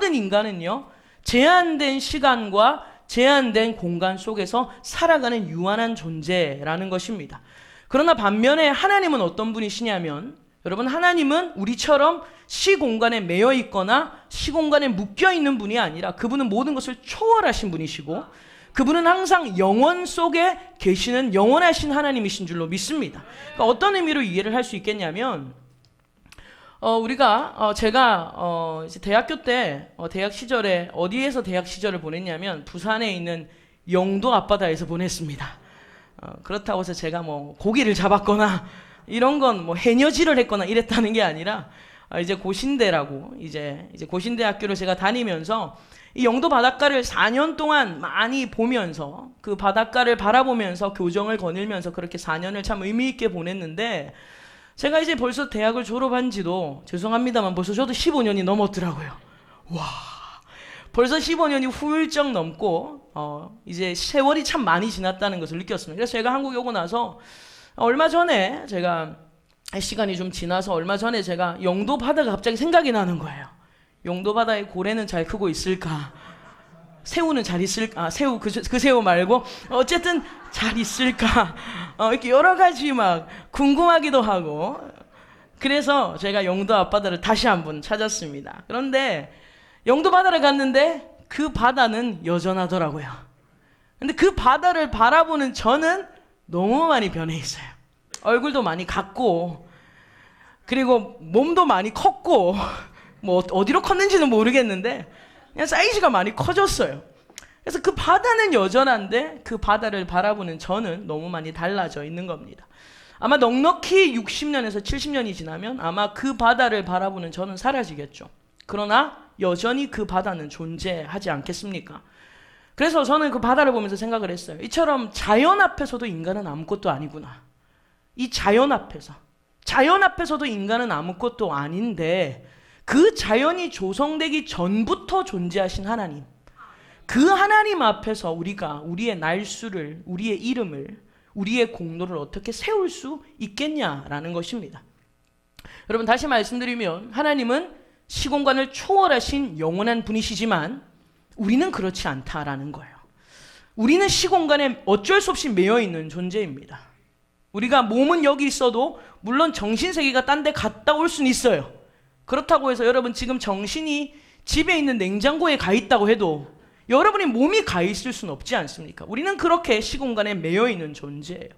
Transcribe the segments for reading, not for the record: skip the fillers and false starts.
모든 인간은요, 제한된 시간과 제한된 공간 속에서 살아가는 유한한 존재라는 것입니다. 그러나 반면에 하나님은 어떤 분이시냐면, 여러분, 하나님은 우리처럼 시공간에 매여 있거나 시공간에 묶여 있는 분이 아니라 그분은 모든 것을 초월하신 분이시고, 그분은 항상 영원 속에 계시는 영원하신 하나님이신 줄로 믿습니다. 그러니까 어떤 의미로 이해를 할 수 있겠냐면, 제가 이제 대학교 때 대학 시절에 어디에서 대학 시절을 보냈냐면 부산에 있는 영도 앞바다에서 보냈습니다. 그렇다고 해서 제가 뭐 고기를 잡았거나 이런 건 뭐 해녀질을 했거나 이랬다는 게 아니라, 이제 고신대라고 이제 고신대 학교를 제가 다니면서 이 영도 바닷가를 4년 동안 많이 보면서, 그 바닷가를 바라보면서 교정을 거닐면서 그렇게 4년을 참 의미 있게 보냈는데, 제가 이제 벌써 대학을 졸업한 지도, 죄송합니다만 벌써 저도 15년이 넘었더라고요. 와, 벌써 15년이 훌쩍 넘고 이제 세월이 참 많이 지났다는 것을 느꼈습니다. 그래서 제가 한국에 오고 나서 얼마 전에 제가 시간이 좀 지나서 얼마 전에 제가 영도 바다가 갑자기 생각이 나는 거예요. 영도 바다에 고래는 잘 크고 있을까? 새우는 잘 있을까? 새우 그 새우 말고 어쨌든 잘 있을까? 이렇게 여러 가지 막 궁금하기도 하고, 그래서 제가 영도 앞바다를 다시 한번 찾았습니다. 그런데 영도 바다를 갔는데 그 바다는 여전하더라고요. 근데 그 바다를 바라보는 저는 너무 많이 변해 있어요. 얼굴도 많이 갔고, 그리고 몸도 많이 컸고, 뭐 어디로 컸는지는 모르겠는데 그냥 사이즈가 많이 커졌어요. 그래서 그 바다는 여전한데 그 바다를 바라보는 저는 너무 많이 달라져 있는 겁니다. 아마 넉넉히 60년에서 70년이 지나면 아마 그 바다를 바라보는 저는 사라지겠죠. 그러나 여전히 그 바다는 존재하지 않겠습니까? 그래서 저는 그 바다를 보면서 생각을 했어요. 이처럼 자연 앞에서도 인간은 아무것도 아니구나. 이 자연 앞에서도 인간은 아무것도 아닌데, 그 자연이 조성되기 전부터 존재하신 하나님, 그 하나님 앞에서 우리가 우리의 날수를, 우리의 이름을, 우리의 공로를 어떻게 세울 수 있겠냐라는 것입니다. 여러분, 다시 말씀드리면 하나님은 시공간을 초월하신 영원한 분이시지만 우리는 그렇지 않다라는 거예요. 우리는 시공간에 어쩔 수 없이 매여 있는 존재입니다. 우리가 몸은 여기 있어도 물론 정신세계가 딴 데 갔다 올 수는 있어요. 그렇다고 해서 여러분 지금 정신이 집에 있는 냉장고에 가 있다고 해도 여러분의 몸이 가 있을 수는 없지 않습니까? 우리는 그렇게 시공간에 매여 있는 존재예요.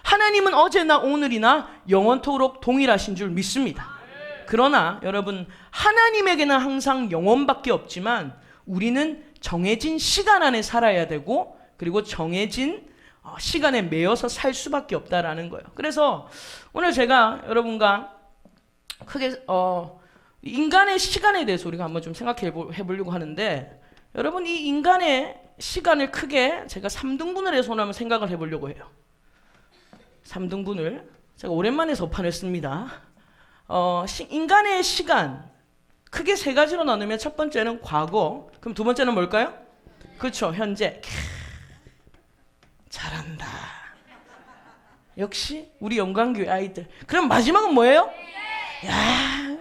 하나님은 어제나 오늘이나 영원토록 동일하신 줄 믿습니다. 그러나 여러분, 하나님에게는 항상 영원밖에 없지만 우리는 정해진 시간 안에 살아야 되고, 그리고 정해진 시간에 매여서 살 수밖에 없다라는 거예요. 그래서 오늘 제가 여러분과 크게 인간의 시간에 대해서 우리가 한번 좀 생각해 보려고 하는데, 여러분, 이 인간의 시간을 크게 제가 3등분을 해서 오늘 한번 생각을 해보려고 해요. 3등분을 제가 오랜만에 접한했습니다. 인간의 시간 크게 세 가지로 나누면 첫 번째는 과거, 그럼 두 번째는 뭘까요? 그렇죠, 현재. 잘한다. 역시 우리 영광교회 아이들. 그럼 마지막은 뭐예요? 야,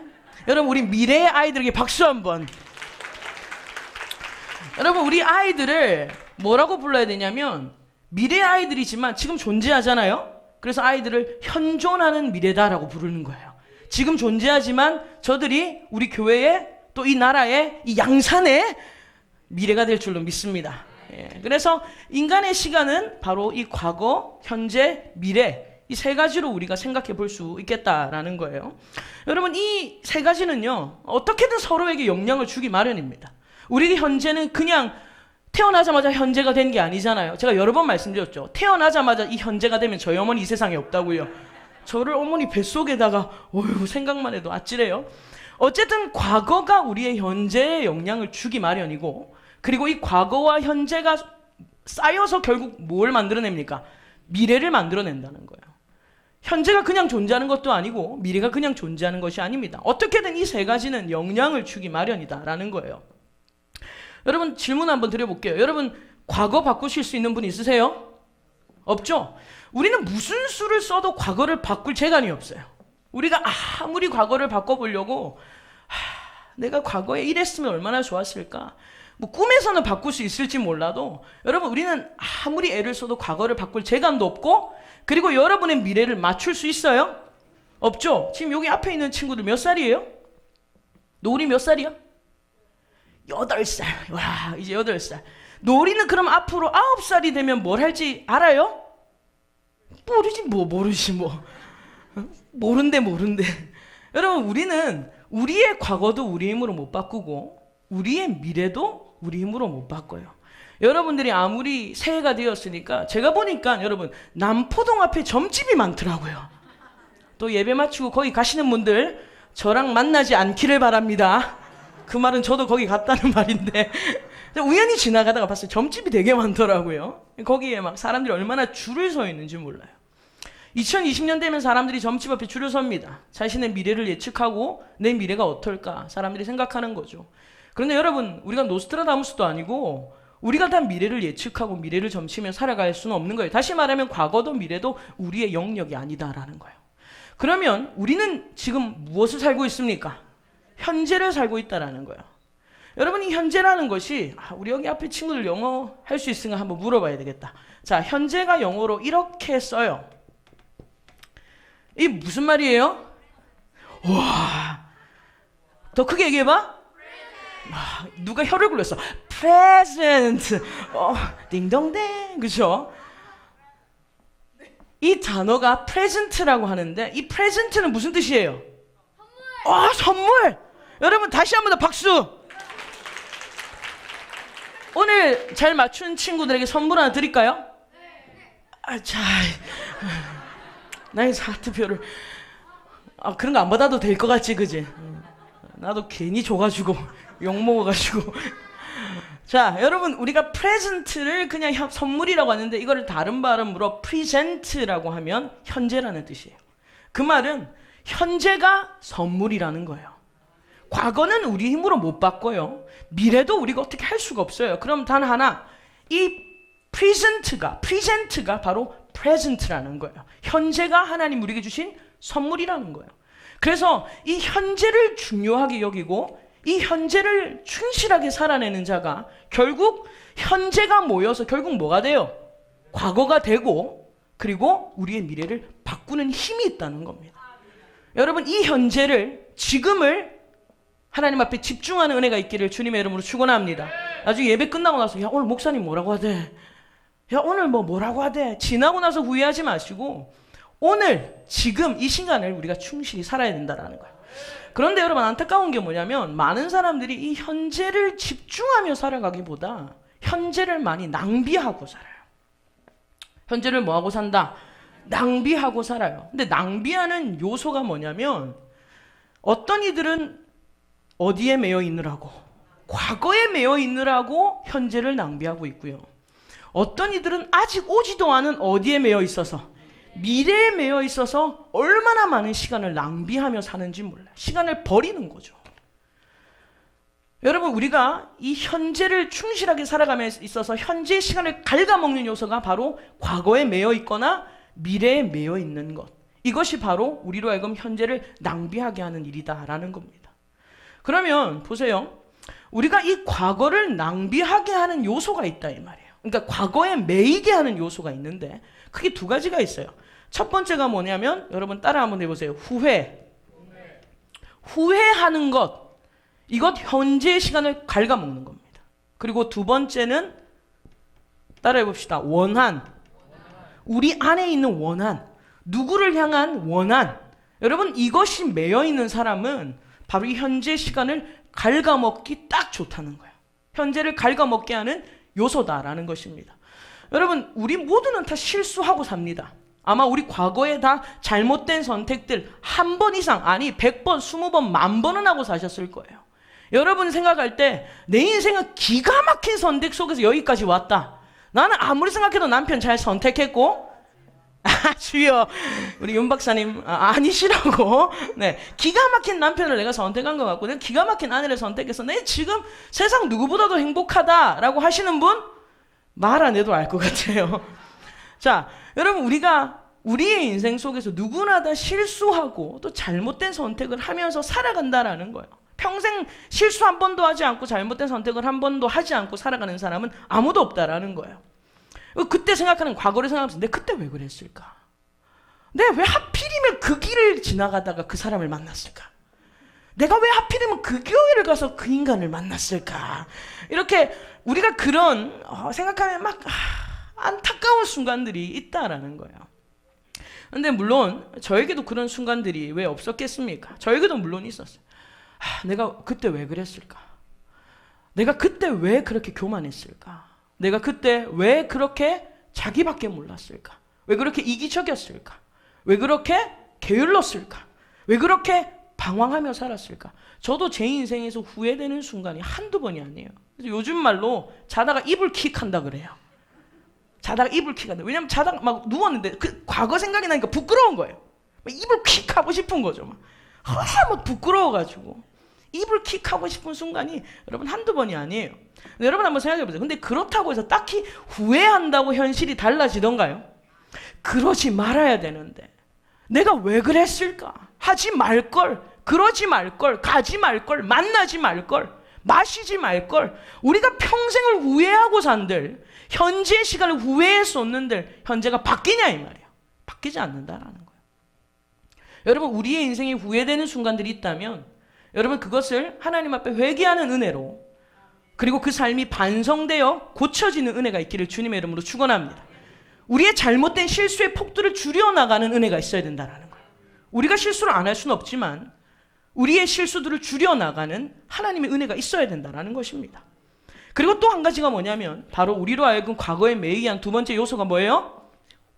여러분, 우리 미래의 아이들에게 박수 한번. 여러분, 우리 아이들을 뭐라고 불러야 되냐면 미래의 아이들이지만 지금 존재하잖아요. 그래서 아이들을 현존하는 미래다라고 부르는 거예요. 지금 존재하지만 저들이 우리 교회에, 또 이 나라의, 이 양산의 미래가 될 줄로 믿습니다. 그래서 인간의 시간은 바로 이 과거, 현재, 미래, 이 세 가지로 우리가 생각해 볼 수 있겠다라는 거예요. 여러분, 이 세 가지는요, 어떻게든 서로에게 영향을 주기 마련입니다. 우리 현재는 그냥 태어나자마자 현재가 된 게 아니잖아요. 제가 여러 번 말씀드렸죠. 태어나자마자 이 현재가 되면 저희 어머니 이 세상에 없다고요. 저를 어머니 뱃속에다가 어휴, 생각만 해도 아찔해요. 어쨌든 과거가 우리의 현재에 영향을 주기 마련이고, 그리고 이 과거와 현재가 쌓여서 결국 뭘 만들어냅니까? 미래를 만들어낸다는 거예요. 현재가 그냥 존재하는 것도 아니고 미래가 그냥 존재하는 것이 아닙니다. 어떻게든 이 세 가지는 영향을 주기 마련이다라는 거예요. 여러분, 질문 한번 드려볼게요. 여러분, 과거 바꾸실 수 있는 분 있으세요? 없죠? 우리는 무슨 수를 써도 과거를 바꿀 재간이 없어요. 우리가 아무리 과거를 바꿔보려고 내가 과거에 이랬으면 얼마나 좋았을까. 뭐 꿈에서는 바꿀 수 있을지 몰라도 여러분, 우리는 아무리 애를 써도 과거를 바꿀 재간도 없고, 그리고 여러분의 미래를 맞출 수 있어요? 없죠? 지금 여기 앞에 있는 친구들 몇 살이에요? 노을이 몇 살이야? 8살. 와, 이제 8살. 노을이는 그럼 앞으로 9살이 되면 뭘 할지 알아요? 모르지 뭐. 모른대. 여러분, 우리는 우리의 과거도 우리 힘으로 못 바꾸고 우리의 미래도 우리 힘으로 못 바꿔요. 여러분들이 아무리 새해가 되었으니까 제가 보니까 여러분, 남포동 앞에 점집이 많더라고요. 또 예배 마치고 거기 가시는 분들 저랑 만나지 않기를 바랍니다. 그 말은 저도 거기 갔다는 말인데 우연히 지나가다가 봤어요. 점집이 되게 많더라고요. 거기에 막 사람들이 얼마나 줄을 서 있는지 몰라요. 2020년 되면 사람들이 점집 앞에 줄을 섭니다. 자신의 미래를 예측하고 내 미래가 어떨까 사람들이 생각하는 거죠. 그런데 여러분, 우리가 노스트라다무스도 아니고 우리가 다 미래를 예측하고 미래를 점치며 살아갈 수는 없는 거예요. 다시 말하면 과거도 미래도 우리의 영역이 아니다라는 거예요. 그러면 우리는 지금 무엇을 살고 있습니까? 현재를 살고 있다라는 거예요. 여러분, 이 현재라는 것이 우리 여기 앞에 친구들 영어 할 수 있으면 한번 물어봐야 되겠다. 자, 현재가 영어로 이렇게 써요. 이게 무슨 말이에요? 와, 더 크게 얘기해봐. 와, 누가 혀를 굴렸어. present. 딩동댕. 그죠? 이 단어가 present라고 하는데 이 present는 무슨 뜻이에요? 선물. 여러분, 다시 한번 더 박수. 오늘 잘 맞춘 친구들에게 선물 하나 드릴까요? 자, 나의 하트표를 그런 거 안 받아도 될 것 같지, 그지? 나도 괜히 줘가지고 욕 먹어가지고. 자, 여러분, 우리가 프레젠트를 그냥 선물이라고 하는데 이거를 다른 발음으로 프리젠트라고 하면 현재라는 뜻이에요. 그 말은 현재가 선물이라는 거예요. 과거는 우리 힘으로 못 바꿔요. 미래도 우리가 어떻게 할 수가 없어요. 그럼 단 하나, 이 프레젠트가 바로 프레젠트라는 거예요. 현재가 하나님 우리에게 주신 선물이라는 거예요. 그래서 이 현재를 중요하게 여기고 이 현재를 충실하게 살아내는 자가 결국 현재가 모여서 결국 뭐가 돼요? 과거가 되고, 그리고 우리의 미래를 바꾸는 힘이 있다는 겁니다. 여러분, 이 현재를, 지금을 하나님 앞에 집중하는 은혜가 있기를 주님의 이름으로 축원합니다. 나중에 예배 끝나고 나서 야, 오늘 목사님 뭐라고 하대? 야, 오늘 뭐라고 하대? 지나고 나서 후회하지 마시고 오늘 지금 이 시간을 우리가 충실히 살아야 된다는 거예요. 그런데 여러분, 안타까운 게 뭐냐면 많은 사람들이 이 현재를 집중하며 살아가기보다 현재를 많이 낭비하고 살아요. 현재를 뭐하고 산다? 낭비하고 살아요. 근데 낭비하는 요소가 뭐냐면 어떤 이들은 어디에 매여 있느라고, 과거에 매여 있느라고 현재를 낭비하고 있고요. 어떤 이들은 아직 오지도 않은 어디에 매여 있어서, 미래에 매여 있어서 얼마나 많은 시간을 낭비하며 사는지 몰라요. 시간을 버리는 거죠. 여러분, 우리가 이 현재를 충실하게 살아감에 있어서 현재의 시간을 갉아먹는 요소가 바로 과거에 매여 있거나 미래에 매여 있는 것. 이것이 바로 우리로 하여금 현재를 낭비하게 하는 일이다라는 겁니다. 그러면 보세요. 우리가 이 과거를 낭비하게 하는 요소가 있다 이 말이에요. 그러니까 과거에 매이게 하는 요소가 있는데 크게 두 가지가 있어요. 첫 번째가 뭐냐면 여러분 따라 한번 해보세요. 후회하는 것. 이것 현재의 시간을 갉아먹는 겁니다. 그리고 두 번째는 따라해 봅시다. 원한. 우리 안에 있는 원한. 누구를 향한 원한. 여러분, 이것이 매여있는 사람은 바로 이 현재 시간을 갉아먹기 딱 좋다는 거예요. 현재를 갉아먹게 하는 요소다라는 것입니다. 여러분, 우리 모두는 다 실수하고 삽니다. 아마 우리 과거에 다 잘못된 선택들 한 번 이상, 아니 100번, 20번, 10,000번은 하고 사셨을 거예요. 여러분 생각할 때 내 인생은 기가 막힌 선택 속에서 여기까지 왔다. 나는 아무리 생각해도 남편 잘 선택했고, 주여, 우리 윤 박사님 아니시라고. 네, 기가 막힌 남편을 내가 선택한 것 같고, 내가 기가 막힌 아내를 선택해서 내 지금 세상 누구보다도 행복하다라고 하시는 분 말 안 해도 알 것 같아요. 자, 여러분, 우리가 우리의 인생 속에서 누구나 다 실수하고 또 잘못된 선택을 하면서 살아간다라는 거예요. 평생 실수 한 번도 하지 않고 잘못된 선택을 한 번도 하지 않고 살아가는 사람은 아무도 없다라는 거예요. 그때 생각하는, 과거를 생각하면서 내가 그때 왜 그랬을까? 내가 왜 하필이면 그 길을 지나가다가 그 사람을 만났을까? 내가 왜 하필이면 그 교회를 가서 그 인간을 만났을까? 이렇게 우리가 그런 생각하면 막 안타까운 순간들이 있다라는 거예요. 근데 물론 저에게도 그런 순간들이 왜 없었겠습니까? 저에게도 물론 있었어요. 내가 그때 왜 그랬을까? 내가 그때 왜 그렇게 교만했을까? 내가 그때 왜 그렇게 자기밖에 몰랐을까? 왜 그렇게 이기적이었을까? 왜 그렇게 게을렀을까? 왜 그렇게 방황하며 살았을까? 저도 제 인생에서 후회되는 순간이 한두 번이 아니에요. 그래서 요즘 말로 자다가 이불 킥한다 그래요. 자다가 이불 킥한다. 왜냐면 자다가 막 누웠는데 그 과거 생각이 나니까 부끄러운 거예요. 이불 킥하고 싶은 거죠. 막 부끄러워가지고 이불 킥하고 싶은 순간이 여러분 한두 번이 아니에요. 여러분 한번 생각해 보세요. 근데 그렇다고 해서 딱히 후회한다고 현실이 달라지던가요? 그러지 말아야 되는데 내가 왜 그랬을까? 하지 말걸, 그러지 말걸, 가지 말걸, 만나지 말걸, 마시지 말걸. 우리가 평생을 후회하고 산들, 현재의 시간을 후회했었는들 현재가 바뀌냐 이 말이에요. 바뀌지 않는다라는 거예요. 여러분 우리의 인생에 후회되는 순간들이 있다면 여러분 그것을 하나님 앞에 회개하는 은혜로, 그리고 그 삶이 반성되어 고쳐지는 은혜가 있기를 주님의 이름으로 축원합니다. 우리의 잘못된 실수의 폭도를 줄여나가는 은혜가 있어야 된다는 거예요. 우리가 실수를 안 할 수는 없지만 우리의 실수들을 줄여나가는 하나님의 은혜가 있어야 된다는 것입니다. 그리고 또 한 가지가 뭐냐면 바로 우리로 하여금 과거에 매이게 한 두 번째 요소가 뭐예요?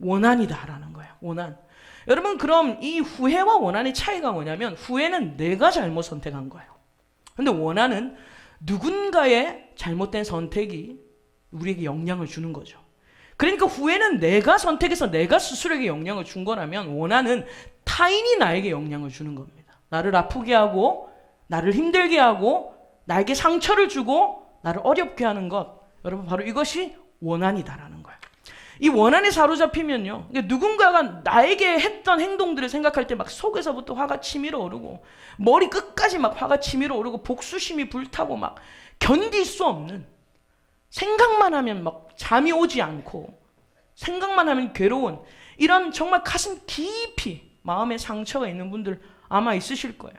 원한이다라는 거예요. 원한. 여러분 그럼 이 후회와 원한의 차이가 뭐냐면 후회는 내가 잘못 선택한 거예요. 근데 원한은 누군가의 잘못된 선택이 우리에게 영향을 주는 거죠. 그러니까 후회는 내가 선택해서 내가 스스로에게 영향을 준 거라면 원한은 타인이 나에게 영향을 주는 겁니다. 나를 아프게 하고 나를 힘들게 하고 나에게 상처를 주고 나를 어렵게 하는 것, 여러분 바로 이것이 원한이다라는 거예요. 이 원한에 사로잡히면요, 누군가가 나에게 했던 행동들을 생각할 때 막 속에서부터 화가 치밀어 오르고 머리 끝까지 막 화가 치밀어 오르고 복수심이 불타고 막 견딜 수 없는, 생각만 하면 막 잠이 오지 않고 생각만 하면 괴로운, 이런 정말 가슴 깊이 마음에 상처가 있는 분들 아마 있으실 거예요.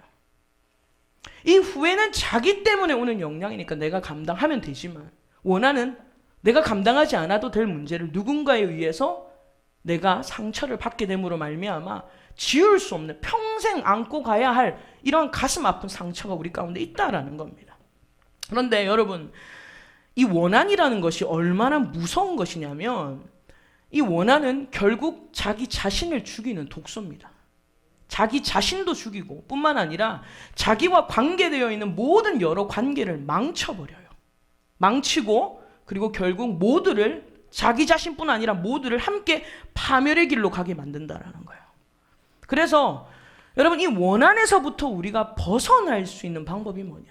이 후회는 자기 때문에 오는 영향이니까 내가 감당하면 되지만 원한은 내가 감당하지 않아도 될 문제를 누군가에 의해서 내가 상처를 받게 됨으로 말미암아 지울 수 없는, 평생 안고 가야 할 이런 가슴 아픈 상처가 우리 가운데 있다라는 겁니다. 그런데 여러분 이 원한이라는 것이 얼마나 무서운 것이냐면 이 원한은 결국 자기 자신을 죽이는 독소입니다. 자기 자신도 죽이고 뿐만 아니라 자기와 관계되어 있는 모든 여러 관계를 망쳐버려요. 망치고 그리고 결국 모두를, 자기 자신뿐 아니라 모두를 함께 파멸의 길로 가게 만든다라는 거예요. 그래서 여러분 이 원한에서부터 우리가 벗어날 수 있는 방법이 뭐냐?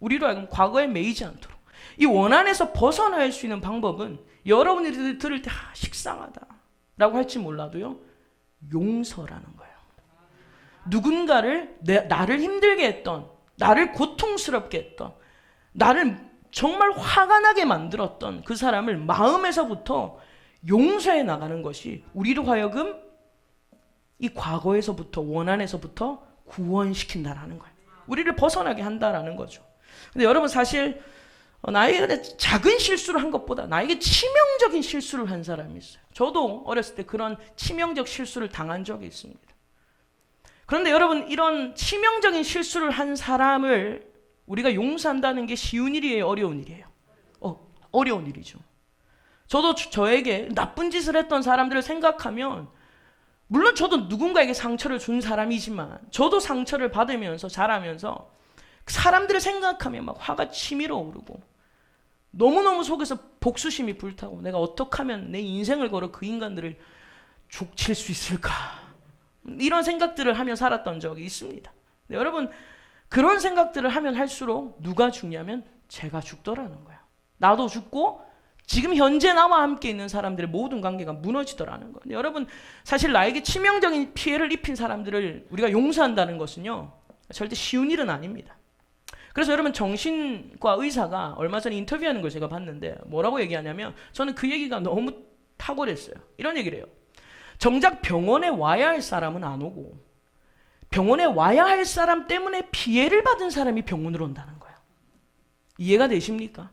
우리로 하여금 과거에 매이지 않도록 이 원한에서 벗어날 수 있는 방법은 여러분들이 들을 때 식상하다라고 할지 몰라도요, 용서라는 거예요. 누군가를 나를 힘들게 했던, 나를 고통스럽게 했던, 나를 정말 화가 나게 만들었던 그 사람을 마음에서부터 용서해 나가는 것이 우리로 하여금 이 과거에서부터, 원한에서부터 구원시킨다라는 거예요. 우리를 벗어나게 한다라는 거죠. 근데 여러분 사실 나에게 작은 실수를 한 것보다 나에게 치명적인 실수를 한 사람이 있어요. 저도 어렸을 때 그런 치명적 실수를 당한 적이 있습니다. 그런데 여러분 이런 치명적인 실수를 한 사람을 우리가 용서한다는 게 쉬운 일이에요? 어려운 일이에요? 어려운 일이죠. 저도 저에게 나쁜 짓을 했던 사람들을 생각하면 물론 저도 누군가에게 상처를 준 사람이지만 저도 상처를 받으면서 자라면서 사람들을 생각하면 막 화가 치밀어 오르고 너무너무 속에서 복수심이 불타고 내가 어떻게 하면 내 인생을 걸어 그 인간들을 족칠 수 있을까, 이런 생각들을 하며 살았던 적이 있습니다. 여러분 그런 생각들을 하면 할수록 누가 죽냐면 제가 죽더라는 거예요. 나도 죽고 지금 현재 나와 함께 있는 사람들의 모든 관계가 무너지더라는 거예요. 여러분 사실 나에게 치명적인 피해를 입힌 사람들을 우리가 용서한다는 것은요 절대 쉬운 일은 아닙니다. 그래서 여러분 정신과 의사가 얼마 전에 인터뷰하는 걸 제가 봤는데 뭐라고 얘기하냐면 저는 그 얘기가 너무 탁월했어요. 이런 얘기를 해요. 정작 병원에 와야 할 사람은 안 오고 병원에 와야 할 사람 때문에 피해를 받은 사람이 병원으로 온다는 거예요. 이해가 되십니까?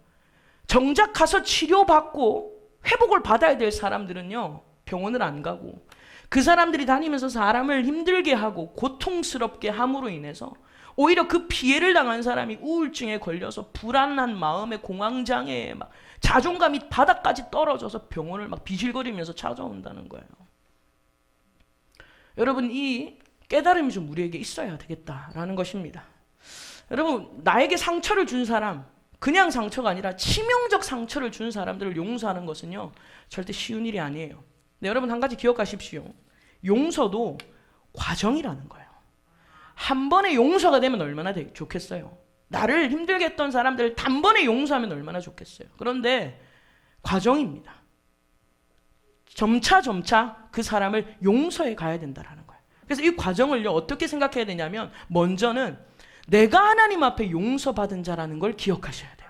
정작 가서 치료받고 회복을 받아야 될 사람들은요 병원을 안 가고 그 사람들이 다니면서 사람을 힘들게 하고 고통스럽게 함으로 인해서 오히려 그 피해를 당한 사람이 우울증에 걸려서 불안한 마음에 공황장애에 막 자존감이 바닥까지 떨어져서 병원을 막 비실거리면서 찾아온다는 거예요. 여러분 이 깨달음이 좀 우리에게 있어야 되겠다라는 것입니다. 여러분 나에게 상처를 준 사람, 그냥 상처가 아니라 치명적 상처를 준 사람들을 용서하는 것은요 절대 쉬운 일이 아니에요. 네, 여러분 한 가지 기억하십시오. 용서도 과정이라는 거예요. 한 번에 용서가 되면 얼마나 좋겠어요. 나를 힘들게 했던 사람들을 단번에 용서하면 얼마나 좋겠어요. 그런데 과정입니다. 점차 그 사람을 용서해 가야 된다는 거예요. 그래서 이 과정을요 어떻게 생각해야 되냐면 먼저는 내가 하나님 앞에 용서받은 자라는 걸 기억하셔야 돼요.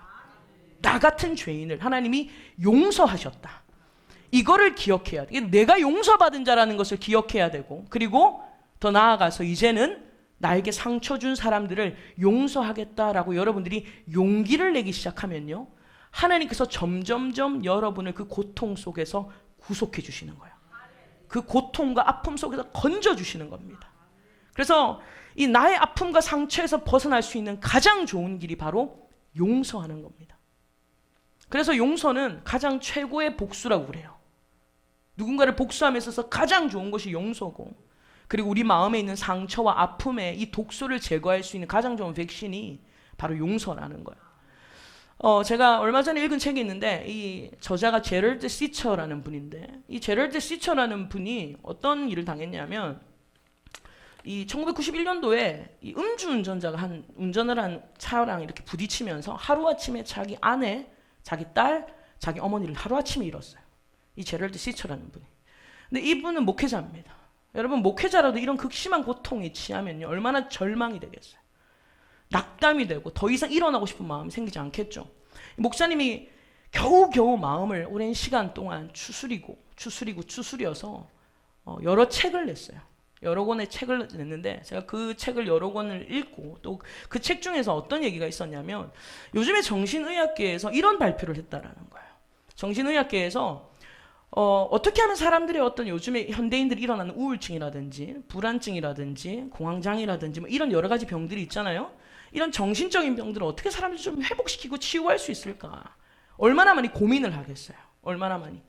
나 같은 죄인을 하나님이 용서하셨다. 이거를 기억해야 돼요. 내가 용서받은 자라는 것을 기억해야 되고 그리고 더 나아가서 이제는 나에게 상처 준 사람들을 용서하겠다라고 여러분들이 용기를 내기 시작하면요 하나님께서 점점점 여러분을 그 고통 속에서 구속해 주시는 거예요. 그 고통과 아픔 속에서 건져 주시는 겁니다. 그래서 이 나의 아픔과 상처에서 벗어날 수 있는 가장 좋은 길이 바로 용서하는 겁니다. 그래서 용서는 가장 최고의 복수라고 그래요. 누군가를 복수함에 있어서 가장 좋은 것이 용서고 그리고 우리 마음에 있는 상처와 아픔에 이 독소를 제거할 수 있는 가장 좋은 백신이 바로 용서라는 거예요. 제가 얼마 전에 읽은 책이 있는데 이 저자가 제럴드 시처라는 분인데 이 제럴드 시처라는 분이 어떤 일을 당했냐면 이 1991년도에 이 음주운전자가 운전을 한 차랑 이렇게 부딪히면서 하루아침에 자기 아내, 자기 딸, 자기 어머니를 하루아침에 잃었어요. 이 제럴드 시처라는 분이. 근데 이분은 목회자입니다. 여러분 목회자라도 이런 극심한 고통에 취하면요 얼마나 절망이 되겠어요. 낙담이 되고 더 이상 일어나고 싶은 마음이 생기지 않겠죠. 목사님이 겨우겨우 마음을 오랜 시간 동안 추스려서 여러 책을 냈어요. 여러 권의 책을 냈는데 제가 그 책을 여러 권을 읽고 또 그 책 중에서 어떤 얘기가 있었냐면 요즘에 정신의학계에서 이런 발표를 했다라는 거예요. 정신의학계에서 어떻게 하면 사람들의 어떤 요즘에 현대인들이 일어나는 우울증이라든지 불안증이라든지 공황장애라든지 뭐 이런 여러 가지 병들이 있잖아요. 이런 정신적인 병들을 어떻게 사람들이 좀 회복시키고 치유할 수 있을까? 얼마나 많이 고민을 하겠어요. 얼마나 많이.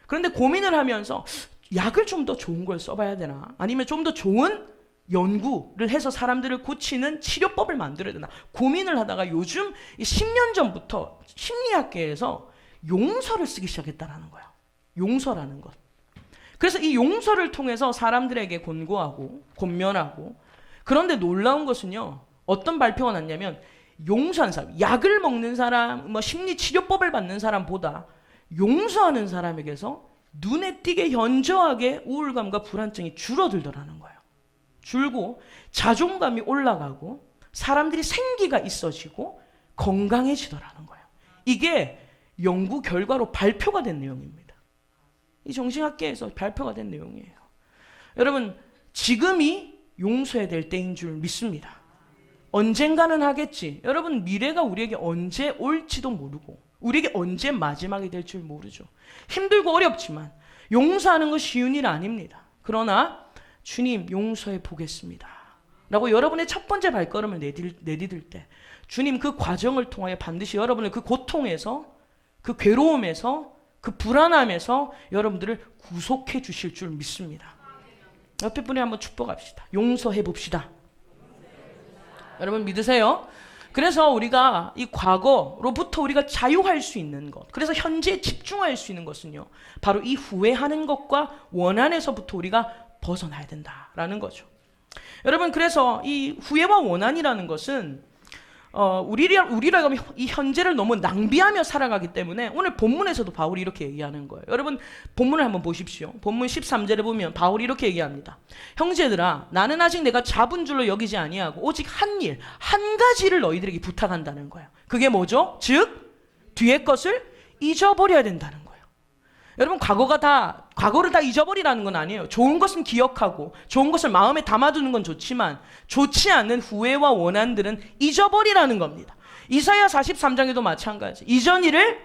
그런데 고민을 하면서 약을 좀 더 좋은 걸 써봐야 되나? 아니면 좀 더 좋은 연구를 해서 사람들을 고치는 치료법을 만들어야 되나? 고민을 하다가 요즘 10년 전부터 심리학계에서 용서를 쓰기 시작했다는 거예요. 용서라는 것. 그래서 이 용서를 통해서 사람들에게 권고하고 권면하고 그런데 놀라운 것은요. 어떤 발표가 났냐면 용서하는 사람, 약을 먹는 사람, 심리치료법을 받는 사람보다 용서하는 사람에게서 눈에 띄게 현저하게 우울감과 불안증이 줄어들더라는 거예요. 줄고 자존감이 올라가고 사람들이 생기가 있어지고 건강해지더라는 거예요. 이게 연구 결과로 발표가 된 내용입니다. 이 정신학계에서 발표가 된 내용이에요. 여러분 지금이 용서해야 될 때인 줄 믿습니다. 언젠가는 하겠지. 여러분 미래가 우리에게 언제 올지도 모르고 우리에게 언제 마지막이 될 줄 모르죠. 힘들고 어렵지만 용서하는 건 쉬운 일 아닙니다. 그러나 주님 용서해 보겠습니다 라고 여러분의 첫 번째 발걸음을 내디딜 때 주님 그 과정을 통하여 반드시 여러분을 그 고통에서 그 괴로움에서 그 불안함에서 여러분들을 구속해 주실 줄 믿습니다. 옆에 분에 한번 축복합시다. 용서해 봅시다. 여러분 믿으세요? 그래서 우리가 이 과거로부터 우리가 자유할 수 있는 것, 그래서 현재에 집중할 수 있는 것은요 바로 이 후회하는 것과 원한에서부터 우리가 벗어나야 된다라는 거죠. 여러분 그래서 이 후회와 원한이라는 것은 우리가 이 현재를 너무 낭비하며 살아가기 때문에 오늘 본문에서도 바울이 이렇게 얘기하는 거예요. 여러분 본문을 한번 보십시오. 본문 13절에 보면 바울이 이렇게 얘기합니다. 형제들아, 나는 아직 내가 잡은 줄로 여기지 아니하고 오직 한 가지를 너희들에게 부탁한다는 거예요. 그게 뭐죠? 즉 뒤의 것을 잊어버려야 된다는 거예요. 여러분 과거를 다 잊어버리라는 건 아니에요. 좋은 것은 기억하고 좋은 것을 마음에 담아두는 건 좋지만 좋지 않은 후회와 원한들은 잊어버리라는 겁니다. 이사야 43장에도 마찬가지. 이전 일을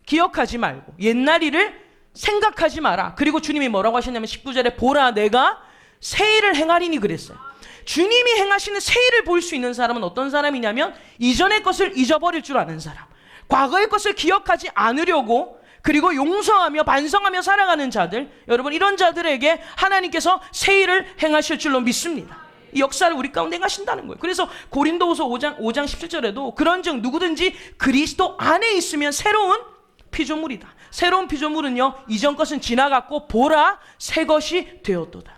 기억하지 말고 옛날 일을 생각하지 마라. 그리고 주님이 뭐라고 하셨냐면 19절에 보라 내가 새 일을 행하리니 그랬어요. 주님이 행하시는 새 일을 볼 수 있는 사람은 어떤 사람이냐면 이전의 것을 잊어버릴 줄 아는 사람, 과거의 것을 기억하지 않으려고 그리고 용서하며 반성하며 살아가는 자들, 여러분 이런 자들에게 하나님께서 새 일을 행하실 줄로 믿습니다. 이 역사를 우리 가운데 행하신다는 거예요. 그래서 고린도후서 5장 17절에도 그런즉 누구든지 그리스도 안에 있으면 새로운 피조물이다. 새로운 피조물은요 이전 것은 지나갔고 보라 새 것이 되었도다.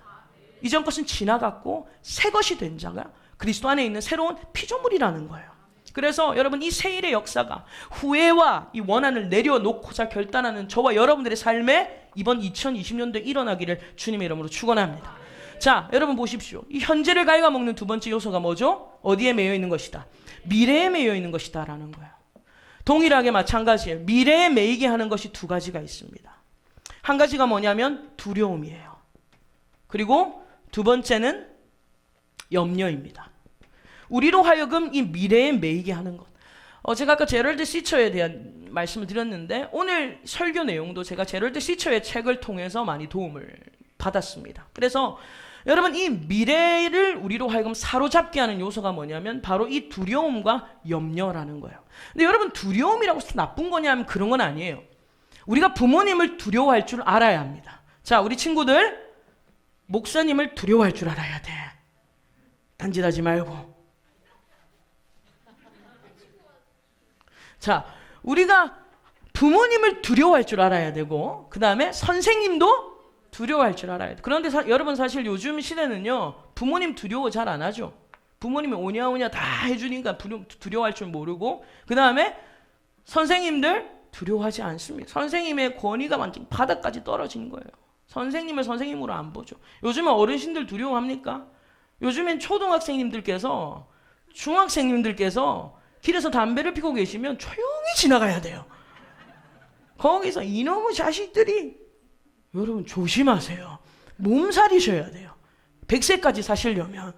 이전 것은 지나갔고 새 것이 된 자가 그리스도 안에 있는 새로운 피조물이라는 거예요. 그래서 여러분 이 새 일의 역사가 후회와 이 원한을 내려놓고자 결단하는 저와 여러분들의 삶에 이번 2020년도에 일어나기를 주님의 이름으로 축원합니다. 자, 여러분 보십시오. 이 현재를 갉아먹는 두 번째 요소가 뭐죠? 어디에 매여 있는 것이다? 미래에 매여 있는 것이다 라는 거예요. 동일하게 마찬가지예요. 미래에 매이게 하는 것이 두 가지가 있습니다. 한 가지가 뭐냐면 두려움이에요. 그리고 두 번째는 염려입니다. 우리로 하여금 이 미래에 매이게 하는 것. 제가 아까 제럴드 시처에 대한 말씀을 드렸는데 오늘 설교 내용도 제가 제럴드 시처의 책을 통해서 많이 도움을 받았습니다. 그래서 여러분 이 미래를 우리로 하여금 사로잡게 하는 요소가 뭐냐면 바로 이 두려움과 염려라는 거예요. 근데 여러분 두려움이라고 해서 나쁜 거냐면 그런 건 아니에요. 우리가 부모님을 두려워할 줄 알아야 합니다. 자, 우리 친구들 목사님을 두려워할 줄 알아야 돼. 단짓하지 말고. 자, 우리가 부모님을 두려워할 줄 알아야 되고 그 다음에 선생님도 두려워할 줄 알아야 돼. 그런데 여러분 사실 요즘 시대는요 부모님 두려워 잘 안 하죠. 부모님이 오냐오냐 다 해주니까 두려워할 줄 모르고 그 다음에 선생님들 두려워하지 않습니다. 선생님의 권위가 완전 바닥까지 떨어진 거예요. 선생님을 선생님으로 안 보죠. 요즘은 어르신들 두려워합니까? 요즘엔 초등학생님들께서 중학생님들께서 길에서 담배를 피고 계시면 조용히 지나가야 돼요. 거기서 이놈의 자식들이 여러분 조심하세요. 몸살이셔야 돼요. 100세까지 사시려면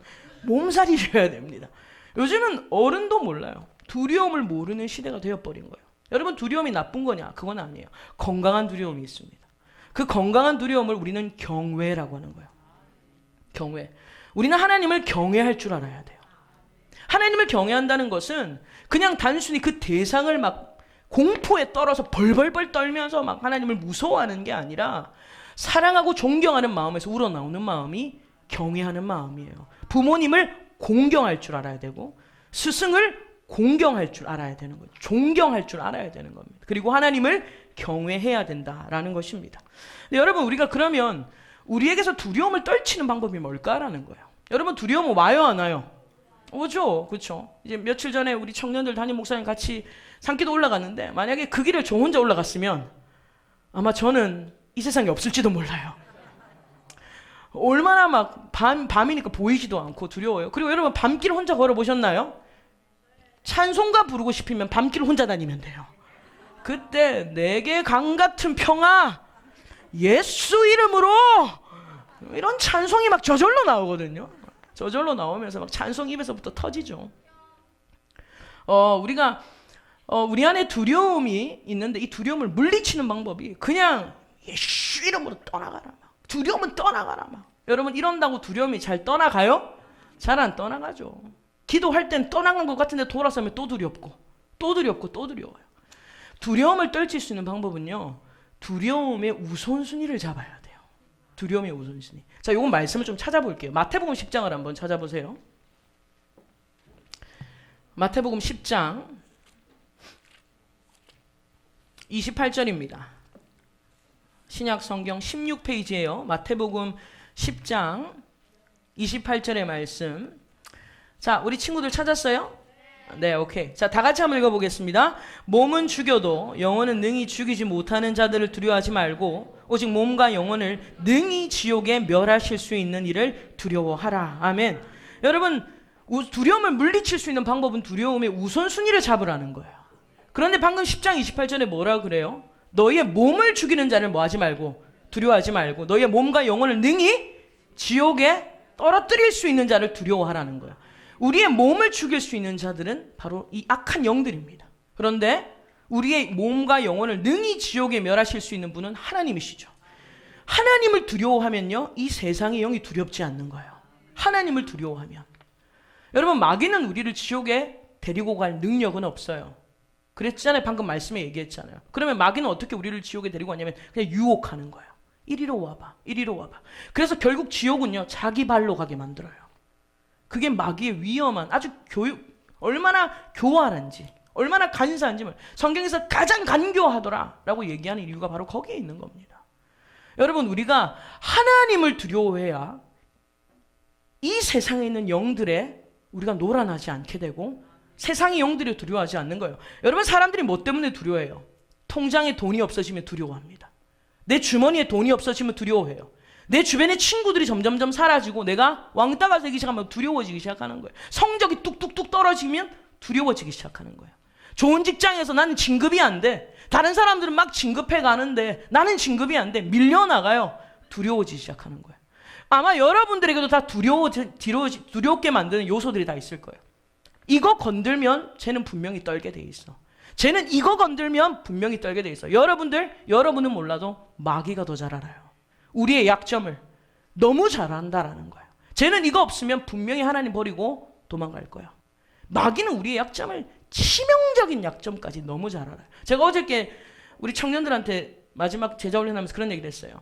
몸살이셔야 됩니다. 요즘은 어른도 몰라요. 두려움을 모르는 시대가 되어버린 거예요. 여러분 두려움이 나쁜 거냐? 그건 아니에요. 건강한 두려움이 있습니다. 그 건강한 두려움을 우리는 경외라고 하는 거예요. 경외. 우리는 하나님을 경외할 줄 알아야 돼요. 하나님을 경외한다는 것은 그냥 단순히 그 대상을 막 공포에 떨어서 벌벌벌 떨면서 막 하나님을 무서워하는 게 아니라 사랑하고 존경하는 마음에서 우러나오는 마음이 경외하는 마음이에요. 부모님을 공경할 줄 알아야 되고 스승을 공경할 줄 알아야 되는 거예요. 존경할 줄 알아야 되는 겁니다. 그리고 하나님을 경외해야 된다라는 것입니다. 근데 여러분 우리가 그러면 우리에게서 두려움을 떨치는 방법이 뭘까라는 거예요. 여러분 두려움은 와요 안 와요? 오죠. 그렇죠. 이제 며칠 전에 우리 청년들 담임 목사님 같이 산기도 올라갔는데 만약에 그 길을 저 혼자 올라갔으면 아마 저는 이 세상에 없을지도 몰라요. 얼마나 막 밤이니까 보이지도 않고 두려워요. 그리고 여러분 밤길 혼자 걸어보셨나요? 찬송가 부르고 싶으면 밤길 혼자 다니면 돼요. 그때 내게 강 같은 평화 예수 이름으로 이런 찬송이 막 저절로 나오거든요. 저절로 나오면서 막 찬송 입에서부터 터지죠. 우리가 우리 안에 두려움이 있는데 이 두려움을 물리치는 방법이 그냥 예수 이름으로 떠나가라. 막. 두려움은 떠나가라. 막. 여러분 이런다고 두려움이 잘 떠나가요? 잘 안 떠나가죠. 기도할 땐 떠나간 것 같은데 돌아서면 또 두렵고 또 두렵고 또 두려워요. 두려움을 떨칠 수 있는 방법은요. 두려움의 우선순위를 잡아야 돼요. 두려움의 우선순위. 자, 요건 말씀을 좀 찾아볼게요. 마태복음 10장을 한번 찾아보세요. 마태복음 10장 28절입니다. 신약 성경 16페이지예요. 마태복음 10장 28절의 말씀. 자, 우리 친구들 찾았어요? 네, 오케이. 자, 다 같이 한번 읽어보겠습니다. 몸은 죽여도 영혼은 능히 죽이지 못하는 자들을 두려워하지 말고 오직 몸과 영혼을 능히 지옥에 멸하실 수 있는 이를 두려워하라. 아멘. 여러분, 두려움을 물리칠 수 있는 방법은 두려움의 우선순위를 잡으라는 거예요. 그런데 방금 10장 28절에 뭐라 그래요? 너희의 몸을 죽이는 자를 뭐 하지 말고, 두려워하지 말고 너희의 몸과 영혼을 능히 지옥에 떨어뜨릴 수 있는 자를 두려워하라는 거예요. 우리의 몸을 죽일 수 있는 자들은 바로 이 악한 영들입니다. 그런데 우리의 몸과 영혼을 능히 지옥에 멸하실 수 있는 분은 하나님이시죠. 하나님을 두려워하면요, 이 세상의 영이 두렵지 않는 거예요. 하나님을 두려워하면. 여러분, 마귀는 우리를 지옥에 데리고 갈 능력은 없어요. 그랬잖아요. 방금 말씀에 얘기했잖아요. 그러면 마귀는 어떻게 우리를 지옥에 데리고 가냐면 그냥 유혹하는 거예요. 이리로 와봐, 이리로 와봐. 그래서 결국 지옥은요, 자기 발로 가게 만들어요. 그게 마귀의 위험한, 아주 얼마나 교활한지, 얼마나 간사한지, 성경에서 가장 간교하더라 라고 얘기하는 이유가 바로 거기에 있는 겁니다. 여러분, 우리가 하나님을 두려워해야 이 세상에 있는 영들에 우리가 놀아나지 않게 되고 세상의 영들이 두려워하지 않는 거예요. 여러분, 사람들이 뭐 때문에 두려워해요? 통장에 돈이 없어지면 두려워합니다. 내 주머니에 돈이 없어지면 두려워해요. 내 주변의 친구들이 점점점 사라지고 내가 왕따가 되기 시작하면 두려워지기 시작하는 거예요. 성적이 뚝뚝뚝 떨어지면 두려워지기 시작하는 거예요. 좋은 직장에서 나는 진급이 안 돼. 다른 사람들은 막 진급해 가는데 나는 진급이 안 돼. 밀려나가요. 두려워지기 시작하는 거예요. 아마 여러분들에게도 다 두렵게 만드는 요소들이 다 있을 거예요. 이거 건들면 쟤는 분명히 떨게 돼 있어. 쟤는 이거 건들면 분명히 떨게 돼 있어. 여러분은 몰라도 마귀가 더 잘 알아요. 우리의 약점을 너무 잘 안다라는 거예요. 쟤는 이거 없으면 분명히 하나님 버리고 도망갈 거예요. 마귀는 우리의 약점을, 치명적인 약점까지 너무 잘 알아요. 제가 어저께 우리 청년들한테 마지막 제자 훈련하면서 그런 얘기를 했어요.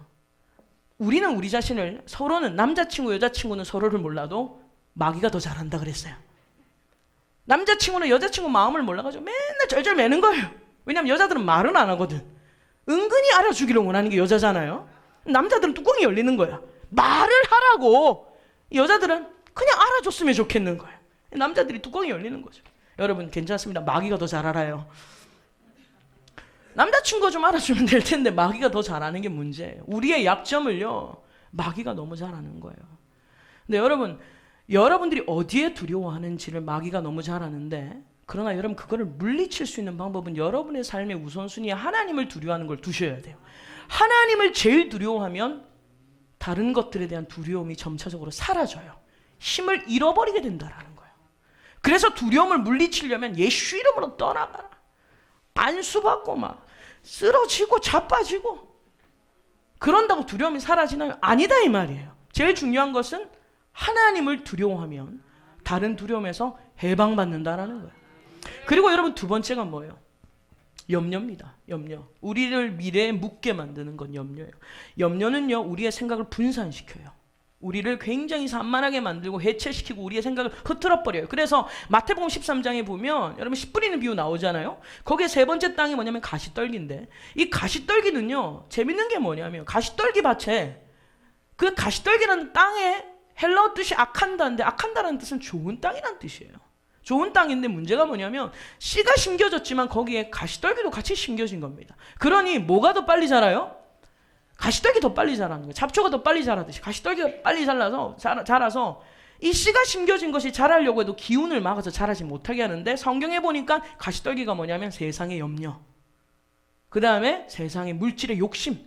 우리는 우리 자신을, 서로는 남자친구 여자친구는 서로를 몰라도 마귀가 더 잘 안다 그랬어요. 남자친구는 여자친구 마음을 몰라가지고 맨날 쩔쩔 매는 거예요. 왜냐면 여자들은 말은 안 하거든. 은근히 알아주기를 원하는 게 여자잖아요. 남자들은 뚜껑이 열리는 거야. 말을 하라고. 여자들은 그냥 알아줬으면 좋겠는 거예요. 남자들이 뚜껑이 열리는 거죠. 여러분, 괜찮습니다. 마귀가 더 잘 알아요. 남자친구가 좀 알아주면 될 텐데 마귀가 더 잘하는 게 문제예요. 우리의 약점을요, 마귀가 너무 잘 아는 거예요. 근데 여러분들이 어디에 두려워하는지를 마귀가 너무 잘 아는데, 그러나 여러분, 그거를 물리칠 수 있는 방법은 여러분의 삶의 우선순위에 하나님을 두려워하는 걸 두셔야 돼요. 하나님을 제일 두려워하면 다른 것들에 대한 두려움이 점차적으로 사라져요. 힘을 잃어버리게 된다라는 거예요. 그래서 두려움을 물리치려면 예수 이름으로 떠나가라. 안수받고 막 쓰러지고 자빠지고 그런다고 두려움이 사라지나요? 아니다 이 말이에요. 제일 중요한 것은 하나님을 두려워하면 다른 두려움에서 해방받는다라는 거예요. 그리고 여러분, 두 번째가 뭐예요? 염려입니다. 염려. 우리를 미래에 묻게 만드는 건 염려예요. 염려는요, 우리의 생각을 분산시켜요. 우리를 굉장히 산만하게 만들고 해체시키고 우리의 생각을 흐트러버려요. 그래서 마태복음 13장에 보면 여러분, 씨 뿌리는 비유 나오잖아요. 거기에 세 번째 땅이 뭐냐면 가시떨기인데, 이 가시떨기는요, 재밌는 게 뭐냐면 가시떨기 밭에, 그 가시떨기라는 땅에 헬라어 뜻이 아칸다인데, 아칸다라는 뜻은 좋은 땅이라는 뜻이에요. 좋은 땅인데 문제가 뭐냐면 씨가 심겨졌지만 거기에 가시떨기도 같이 심겨진 겁니다. 그러니 뭐가 더 빨리 자라요? 가시떨기 더 빨리 자라는 거예요. 잡초가 더 빨리 자라듯이 가시떨기가 빨리 자라서 이 씨가 심겨진 것이 자라려고 해도 기운을 막아서 자라지 못하게 하는데, 성경에 보니까 가시떨기가 뭐냐면 세상의 염려, 그 다음에 세상의 물질의 욕심,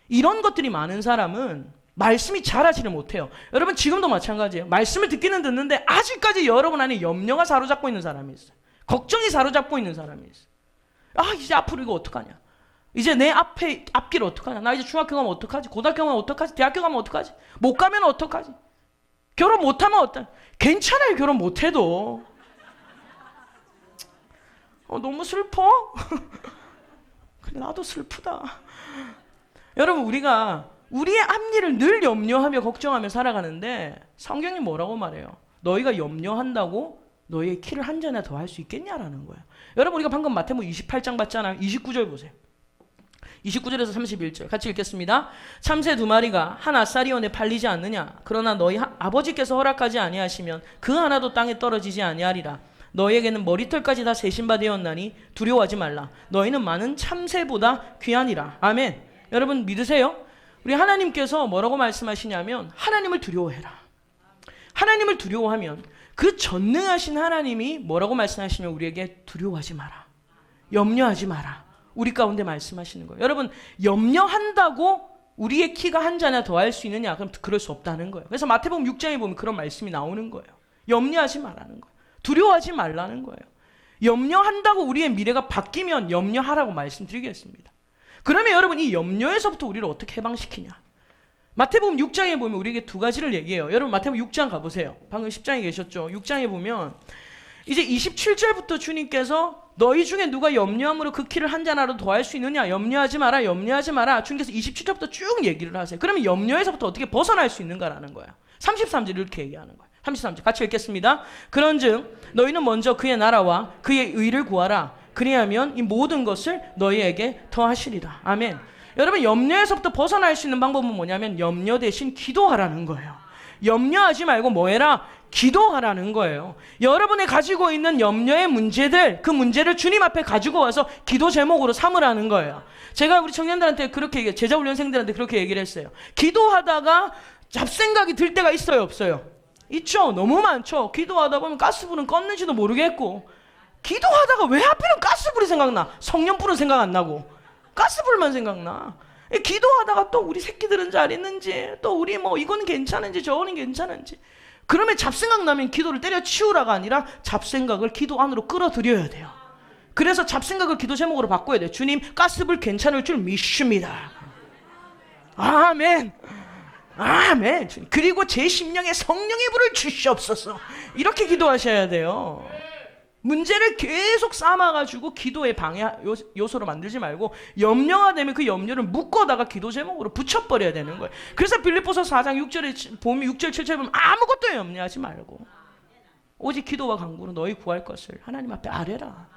이런 것들이 많은 사람은 말씀이 자라지를 못해요. 여러분, 지금도 마찬가지예요. 말씀을 듣기는 듣는데 아직까지 여러분 안에 염려가 사로잡고 있는 사람이 있어요. 걱정이 사로잡고 있는 사람이 있어요. 아, 이제 앞으로 이거 어떡하냐, 이제 내 앞길 어떡하냐, 나 이제 중학교 가면 어떡하지, 고등학교 가면 어떡하지, 대학교 가면 어떡하지, 못 가면 어떡하지, 결혼 못하면 어떡하지. 괜찮아요, 결혼 못해도. 너무 슬퍼? 그래, 나도 슬프다. 여러분, 우리가 우리의 앞일을 늘 염려하며 걱정하며 살아가는데 성경이 뭐라고 말해요? 너희가 염려한다고 너희의 키를 한 잔이나 더 할 수 있겠냐라는 거예요. 여러분, 우리가 방금 마태복음 28장 봤잖아요. 29절 보세요. 29절에서 31절 같이 읽겠습니다. 참새 2마리가 한 아사리온에 팔리지 않느냐? 그러나 너희 아버지께서 허락하지 아니하시면 그 하나도 땅에 떨어지지 아니하리라. 너희에게는 머리털까지 다 세신 바 되었나니 두려워하지 말라. 너희는 많은 참새보다 귀하니라. 아멘. 여러분 믿으세요? 우리 하나님께서 뭐라고 말씀하시냐면 하나님을 두려워해라. 하나님을 두려워하면 그 전능하신 하나님이 뭐라고 말씀하시냐면 우리에게 두려워하지 마라. 염려하지 마라. 우리 가운데 말씀하시는 거예요. 여러분 염려한다고 우리의 키가 한 자나 더 할 수 있느냐? 그럼 그럴 수 없다는 거예요. 그래서 마태복음 6장에 보면 그런 말씀이 나오는 거예요. 염려하지 말라는 거예요. 두려워하지 말라는 거예요. 염려한다고 우리의 미래가 바뀌면 염려하라고 말씀드리겠습니다. 그러면 여러분 이 염려에서부터 우리를 어떻게 해방시키냐? 마태복음 6장에 보면 우리에게 두 가지를 얘기해요. 여러분 마태복음 6장 가보세요. 방금 10장에 계셨죠? 6장에 보면 이제 27절부터 주님께서 너희 중에 누가 염려함으로 그 키를 한 자나라도 더 할 수 있느냐? 염려하지 마라, 염려하지 마라. 주님께서 27절부터 쭉 얘기를 하세요. 그러면 염려에서부터 어떻게 벗어날 수 있는가라는 거예요. 33절 이렇게 얘기하는 거예요. 33절 같이 읽겠습니다. 그런즉 너희는 먼저 그의 나라와 그의 의를 구하라. 그리하면 이 모든 것을 너희에게 더하시리라. 아멘. 여러분 염려에서부터 벗어날 수 있는 방법은 뭐냐면 염려 대신 기도하라는 거예요. 염려하지 말고 뭐 해라? 기도하라는 거예요. 여러분이 가지고 있는 염려의 문제들, 그 문제를 주님 앞에 가지고 와서 기도 제목으로 삼으라는 거예요. 제가 우리 청년들한테 그렇게 얘기해요. 제자훈련생들한테 그렇게 얘기를 했어요. 기도하다가 잡생각이 들 때가 있어요, 없어요? 있죠. 너무 많죠. 기도하다 보면 가스불은 껐는지도 모르겠고, 기도하다가 왜 하필은 가스불이 생각나? 성령불은 생각 안 나고 가스불만 생각나. 기도하다가 또 우리 새끼들은 잘 있는지, 또 우리 뭐 이거는 괜찮은지 저거는 괜찮은지, 그러면 잡생각 나면 기도를 때려치우라가 아니라 잡생각을 기도 안으로 끌어들여야 돼요. 그래서 잡생각을 기도 제목으로 바꿔야 돼요. 주님 가스불 괜찮을 줄 믿습니다. 아멘. 아멘. 그리고 제 심령에 성령의 불을 주시옵소서. 이렇게 기도하셔야 돼요. 문제를 계속 삼아가지고 기도의 방해 요소로 만들지 말고 염려가 되면 그 염려를 묶어다가 기도 제목으로 붙여버려야 되는 거예요. 그래서 빌립보서 4장 6절에 보면 6절 7절에 보면 아무것도 염려하지 말고 오직 기도와 간구로 너희 구할 것을 하나님 앞에 아뢰라.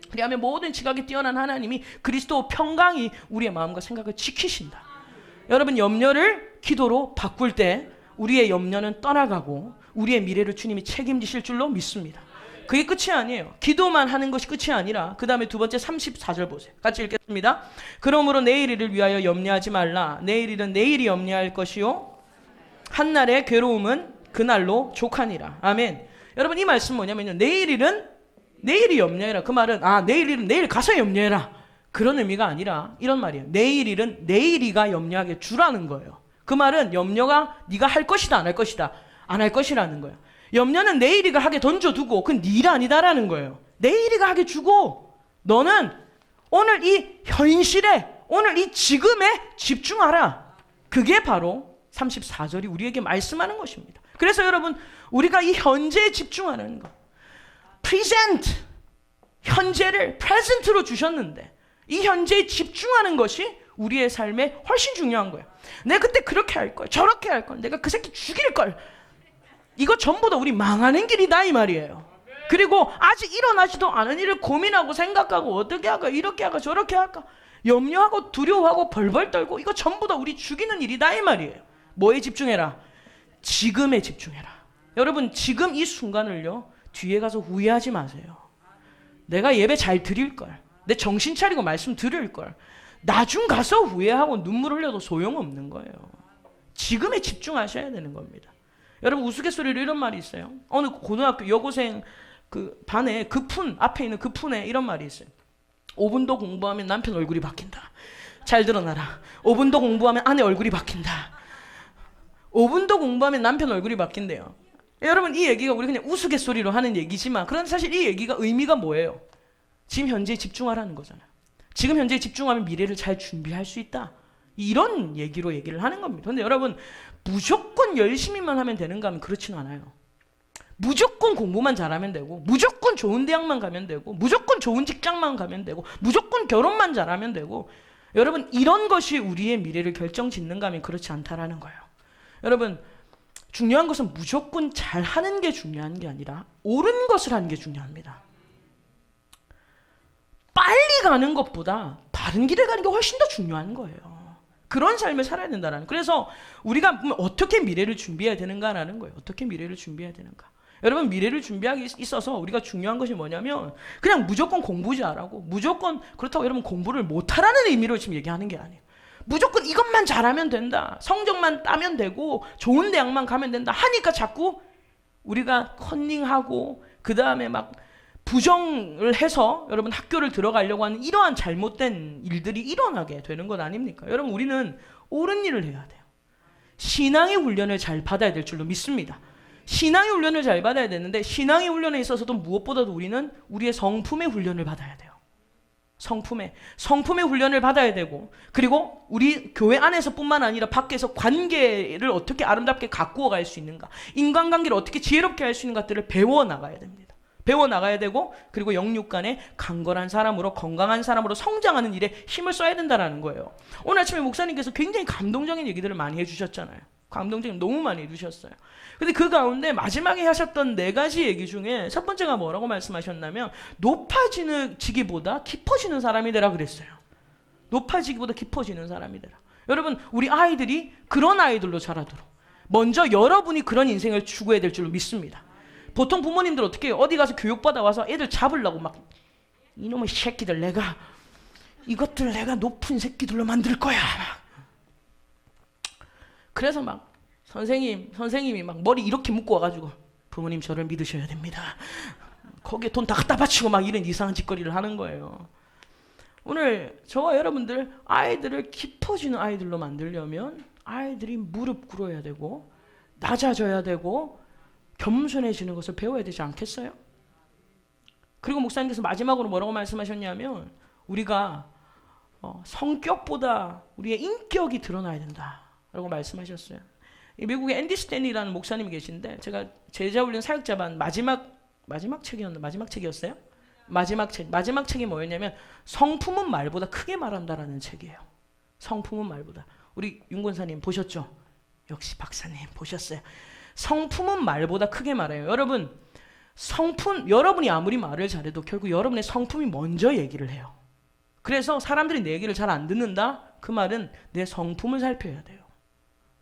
그리하면 모든 지각이 뛰어난 하나님이 그리스도 평강이 우리의 마음과 생각을 지키신다. 여러분 염려를 기도로 바꿀 때 우리의 염려는 떠나가고 우리의 미래를 주님이 책임지실 줄로 믿습니다. 그게 끝이 아니에요. 기도만 하는 것이 끝이 아니라 그 다음에 두 번째 34절 보세요. 같이 읽겠습니다. 그러므로 내일 일을 위하여 염려하지 말라. 내일 일은 내일이 염려할 것이요 한날의 괴로움은 그날로 족하니라. 아멘. 여러분 이 말씀 뭐냐면요. 내일 일은 내일이 염려해라. 그 말은 내일 일은 내일 가서 염려해라. 그런 의미가 아니라 이런 말이에요. 내일 일은 내일이가 염려하게 주라는 거예요. 그 말은 염려가 네가 할 것이다 안 할 것이다 안 할 것이라는 거예요. 염려는 내일이가 하게 던져두고 그건 네 일 아니다라는 거예요. 내일이가 하게 주고 너는 오늘 이 현실에 오늘 이 지금에 집중하라. 그게 바로 34절이 우리에게 말씀하는 것입니다. 그래서 여러분 우리가 이 현재에 집중하는 것, present, 현재를 present로 주셨는데 이 현재에 집중하는 것이 우리의 삶에 훨씬 중요한 거예요. 내가 그때 그렇게 할 걸, 저렇게 할 걸, 내가 그 새끼 죽일 걸, 이거 전부 다 우리 망하는 길이다 이 말이에요. 그리고 아직 일어나지도 않은 일을 고민하고 생각하고 어떻게 할까, 이렇게 할까, 저렇게 할까, 염려하고 두려워하고 벌벌 떨고 이거 전부 다 우리 죽이는 일이다 이 말이에요. 뭐에 집중해라? 지금에 집중해라. 여러분 지금 이 순간을요 뒤에 가서 후회하지 마세요. 내가 예배 잘 드릴 걸, 내 정신 차리고 말씀 들을 걸, 나중 가서 후회하고 눈물 흘려도 소용없는 거예요. 지금에 집중하셔야 되는 겁니다. 여러분 우스갯소리로 이런 말이 있어요. 어느 고등학교 여고생 그 반에 급푼 앞에 있는 급푼에 이런 말이 있어요. 5분도 공부하면 남편 얼굴이 바뀐다. 잘 드러나라. 5분도 공부하면 아내 얼굴이 바뀐다. 5분도 공부하면 남편 얼굴이 바뀐대요. 여러분 이 얘기가 우리 그냥 우스갯소리로 하는 얘기지만 그런데 사실 이 얘기가 의미가 뭐예요? 지금 현재에 집중하라는 거잖아요. 지금 현재에 집중하면 미래를 잘 준비할 수 있다. 이런 얘기로 얘기를 하는 겁니다. 그런데 여러분 무조건 열심히만 하면 되는가 하면 그렇지는 않아요. 무조건 공부만 잘하면 되고 무조건 좋은 대학만 가면 되고 무조건 좋은 직장만 가면 되고 무조건 결혼만 잘하면 되고 여러분 이런 것이 우리의 미래를 결정짓는가 하면 그렇지 않다라는 거예요. 여러분 중요한 것은 무조건 잘하는 게 중요한 게 아니라 옳은 것을 하는 게 중요합니다. 빨리 가는 것보다 바른 길에 가는 게 훨씬 더 중요한 거예요. 그런 삶을 살아야 된다는. 그래서 우리가 어떻게 미래를 준비해야 되는가라는 거예요. 어떻게 미래를 준비해야 되는가. 여러분, 미래를 준비하기 있어서 우리가 중요한 것이 뭐냐면 그냥 무조건 공부 잘하고 무조건 그렇다고 여러분 공부를 못하라는 의미로 지금 얘기하는 게 아니에요. 무조건 이것만 잘하면 된다, 성적만 따면 되고 좋은 대학만 가면 된다 하니까 자꾸 우리가 컨닝하고 그 다음에 막 부정을 해서 여러분 학교를 들어가려고 하는 이러한 잘못된 일들이 일어나게 되는 것 아닙니까? 여러분, 우리는 옳은 일을 해야 돼요. 신앙의 훈련을 잘 받아야 될 줄로 믿습니다. 신앙의 훈련을 잘 받아야 되는데 신앙의 훈련에 있어서도 무엇보다도 우리는 우리의 성품의 훈련을 받아야 돼요. 성품의 훈련을 받아야 되고, 그리고 우리 교회 안에서뿐만 아니라 밖에서 관계를 어떻게 아름답게 가꾸어 갈 수 있는가, 인간관계를 어떻게 지혜롭게 할 수 있는 것들을 배워나가야 됩니다. 배워나가야 되고, 그리고 영육간에 강건한 사람으로, 건강한 사람으로 성장하는 일에 힘을 써야 된다는 거예요. 오늘 아침에 목사님께서 굉장히 감동적인 얘기들을 많이 해주셨잖아요. 감동적인, 너무 많이 해주셨어요. 근데 그 가운데 마지막에 하셨던 4가지 얘기 중에 첫 번째가 뭐라고 말씀하셨냐면 높아지기보다 깊어지는 사람이 되라 그랬어요. 높아지기보다 깊어지는 사람이 되라. 여러분, 우리 아이들이 그런 아이들로 자라도록 먼저 여러분이 그런 인생을 추구해야 될 줄로 믿습니다. 보통 부모님들 어떻게 해요? 어디 가서 교육받아 와서 애들 잡으려고 막 이놈의 새끼들, 이것들 내가 높은 새끼들로 만들 거야. 그래서 막 선생님이 막 머리 이렇게 묶고 와가지고 부모님 저를 믿으셔야 됩니다. 거기에 돈 다 갖다 바치고 막 이런 이상한 짓거리를 하는 거예요. 오늘 저와 여러분들 아이들을 깊어지는 아이들로 만들려면 아이들이 무릎 꿇어야 되고 낮아져야 되고 겸손해지는 것을 배워야 되지 않겠어요? 그리고 목사님께서 마지막으로 뭐라고 말씀하셨냐면 우리가 성격보다 우리의 인격이 드러나야 된다라고 말씀하셨어요. 미국의 앤디 스탠리라는 목사님이 계신데, 제가 제자훈련 사역자반 마지막 책이었어요? 마지막 책이 뭐였냐면 성품은 말보다 크게 말한다라는 책이에요. 성품은 말보다. 우리 윤 권사님 보셨죠? 역시 박사님 보셨어요. 성품은 말보다 크게 말해요. 여러분, 여러분이 아무리 말을 잘해도 결국 여러분의 성품이 먼저 얘기를 해요. 그래서 사람들이 내 얘기를 잘 안 듣는다? 그 말은 내 성품을 살펴야 돼요.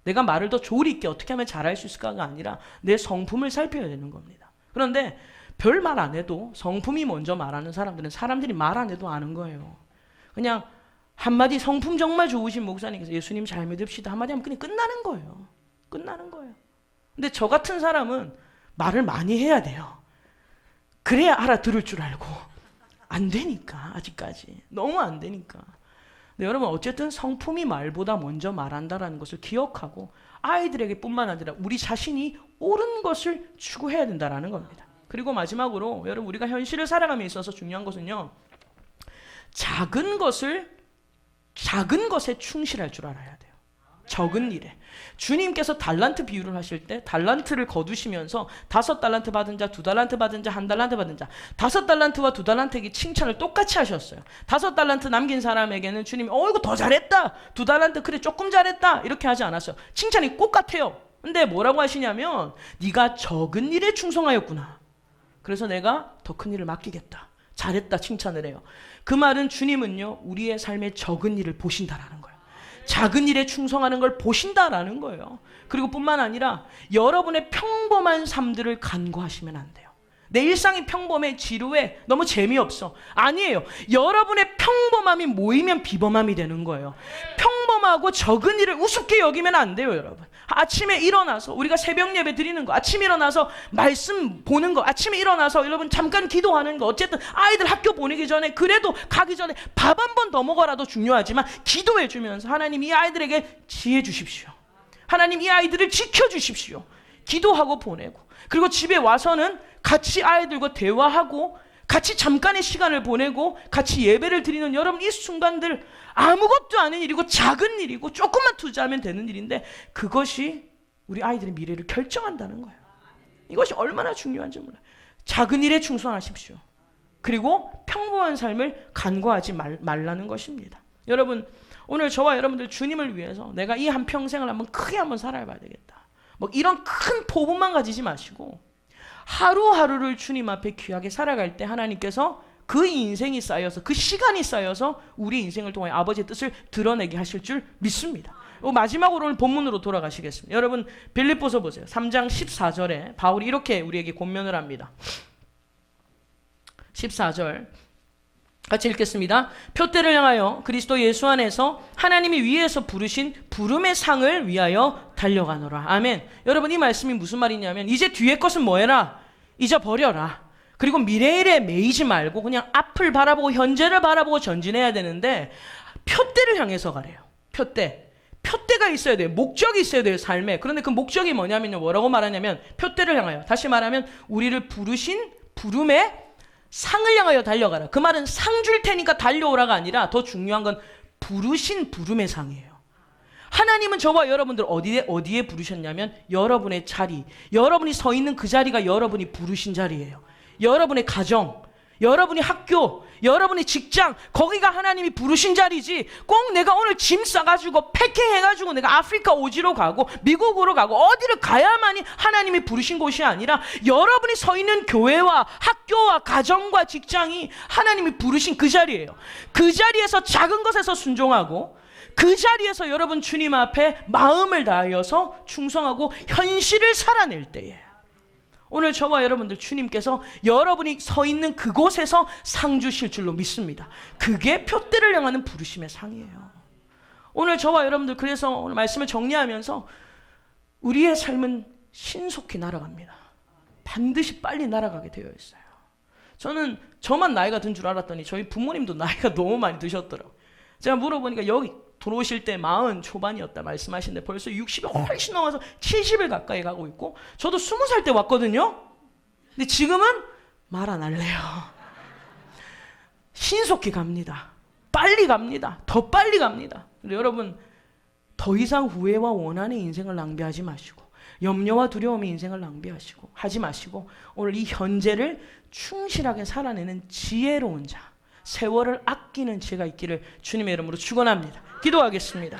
내가 말을 더 조리 있게 어떻게 하면 잘할 수 있을까가 아니라 내 성품을 살펴야 되는 겁니다. 그런데 별 말 안 해도 성품이 먼저 말하는 사람들은 사람들이 말 안 해도 아는 거예요. 그냥 한마디 성품 정말 좋으신 목사님께서 예수님 잘 믿읍시다 한마디 하면 그냥 끝나는 거예요. 끝나는 거예요. 근데 저 같은 사람은 말을 많이 해야 돼요. 그래야 알아들을 줄 알고. 안 되니까, 아직까지. 너무 안 되니까. 근데 여러분, 어쨌든 성품이 말보다 먼저 말한다라는 것을 기억하고 아이들에게 뿐만 아니라 우리 자신이 옳은 것을 추구해야 된다라는 겁니다. 그리고 마지막으로 여러분, 우리가 현실을 살아감에 있어서 중요한 것은요, 작은 것에 충실할 줄 알아야 돼요. 적은 일에. 주님께서 달란트 비유를 하실 때 달란트를 거두시면서 5달란트 받은 자, 2달란트 받은 자, 1달란트 받은 자, 5달란트와 2달란트에게 칭찬을 똑같이 하셨어요. 5달란트 남긴 사람에게는 주님이 이거 더 잘했다, 2달란트 그래 조금 잘했다 이렇게 하지 않았어요. 칭찬이 똑같아요. 근데 뭐라고 하시냐면 네가 적은 일에 충성하였구나, 그래서 내가 더 큰 일을 맡기겠다, 잘했다 칭찬을 해요. 그 말은 주님은요, 우리의 삶의 적은 일을 보신다라는 거예요. 작은 일에 충성하는 걸 보신다라는 거예요. 그리고 뿐만 아니라 여러분의 평범한 삶들을 간과하시면 안 돼요. 내 일상이 평범해, 지루해, 너무 재미없어. 아니에요. 여러분의 평범함이 모이면 비범함이 되는 거예요. 평범하고 적은 일을 우습게 여기면 안 돼요, 여러분. 아침에 일어나서 우리가 새벽 예배 드리는 거, 아침에 일어나서 말씀 보는 거, 아침에 일어나서 여러분 잠깐 기도하는 거, 어쨌든 아이들 학교 보내기 전에, 그래도 가기 전에 밥 한 번 더 먹어라도 중요하지만 기도해 주면서 하나님 이 아이들에게 지혜 주십시오, 하나님 이 아이들을 지켜주십시오, 기도하고 보내고, 그리고 집에 와서는 같이 아이들과 대화하고 같이 잠깐의 시간을 보내고 같이 예배를 드리는 여러분, 이 순간들 아무것도 아닌 일이고 작은 일이고 조금만 투자하면 되는 일인데 그것이 우리 아이들의 미래를 결정한다는 거예요. 이것이 얼마나 중요한지 몰라요. 작은 일에 충성하십시오. 그리고 평범한 삶을 간과하지 말라는 것입니다. 여러분, 오늘 저와 여러분들 주님을 위해서 내가 이 한평생을 한번 크게 한번 살아봐야 되겠다, 뭐 이런 큰 포부만 가지지 마시고 하루하루를 주님 앞에 귀하게 살아갈 때 하나님께서 그 인생이 쌓여서, 그 시간이 쌓여서 우리 인생을 통해 아버지의 뜻을 드러내게 하실 줄 믿습니다. 마지막으로 오늘 본문으로 돌아가시겠습니다. 여러분 빌립보서 보세요. 3장 14절에 바울이 이렇게 우리에게 권면을 합니다. 14절 같이 읽겠습니다. 표대를 향하여 그리스도 예수 안에서 하나님이 위에서 부르신 부름의 상을 위하여 달려가노라. 아멘. 여러분 이 말씀이 무슨 말이냐면 이제 뒤에 것은 뭐 해라? 잊어버려라. 그리고 미래일에 매이지 말고 그냥 앞을 바라보고 현재를 바라보고 전진해야 되는데 표대를 향해서 가래요. 표대가 있어야 돼요. 목적이 있어야 돼요, 삶에. 그런데 그 목적이 뭐냐면요. 뭐라고 말하냐면 표대를 향하여. 다시 말하면 우리를 부르신 부름의 상을 향하여 달려가라. 그 말은 상 줄 테니까 달려오라가 아니라 더 중요한 건 부르신 부름의 상이에요. 하나님은 저와 여러분들 어디에 부르셨냐면 여러분의 자리, 여러분이 서 있는 그 자리가 여러분이 부르신 자리예요. 여러분의 가정, 여러분의 학교, 여러분의 직장, 거기가 하나님이 부르신 자리지 꼭 내가 오늘 짐 싸가지고 패킹해가지고 내가 아프리카 오지로 가고 미국으로 가고 어디를 가야만이 하나님이 부르신 곳이 아니라 여러분이 서 있는 교회와 학교와 가정과 직장이 하나님이 부르신 그 자리예요. 그 자리에서 작은 것에서 순종하고 그 자리에서 여러분 주님 앞에 마음을 다하여서 충성하고 현실을 살아낼 때에 오늘 저와 여러분들 주님께서 여러분이 서 있는 그곳에서 상 주실 줄로 믿습니다. 그게 표대를 향하는 부르심의 상이에요. 오늘 저와 여러분들 그래서 오늘 말씀을 정리하면서 우리의 삶은 신속히 날아갑니다. 반드시 빨리 날아가게 되어 있어요. 저는 저만 나이가 든 줄 알았더니 저희 부모님도 나이가 너무 많이 드셨더라고요. 제가 물어보니까 여기 들어오실 때 40 초반이었다 말씀하시는데 벌써 60이 훨씬 넘어서 70을 가까이 가고 있고 저도 20살 때 왔거든요. 근데 지금은 말 안 할래요. 신속히 갑니다. 빨리 갑니다. 더 빨리 갑니다. 근데 여러분 더 이상 후회와 원한의 인생을 낭비하지 마시고 염려와 두려움의 인생을 낭비하시고 하지 마시고 오늘 이 현재를 충실하게 살아내는 지혜로운 자, 세월을 아끼는 지혜가 있기를 주님의 이름으로 축원합니다. 기도하겠습니다.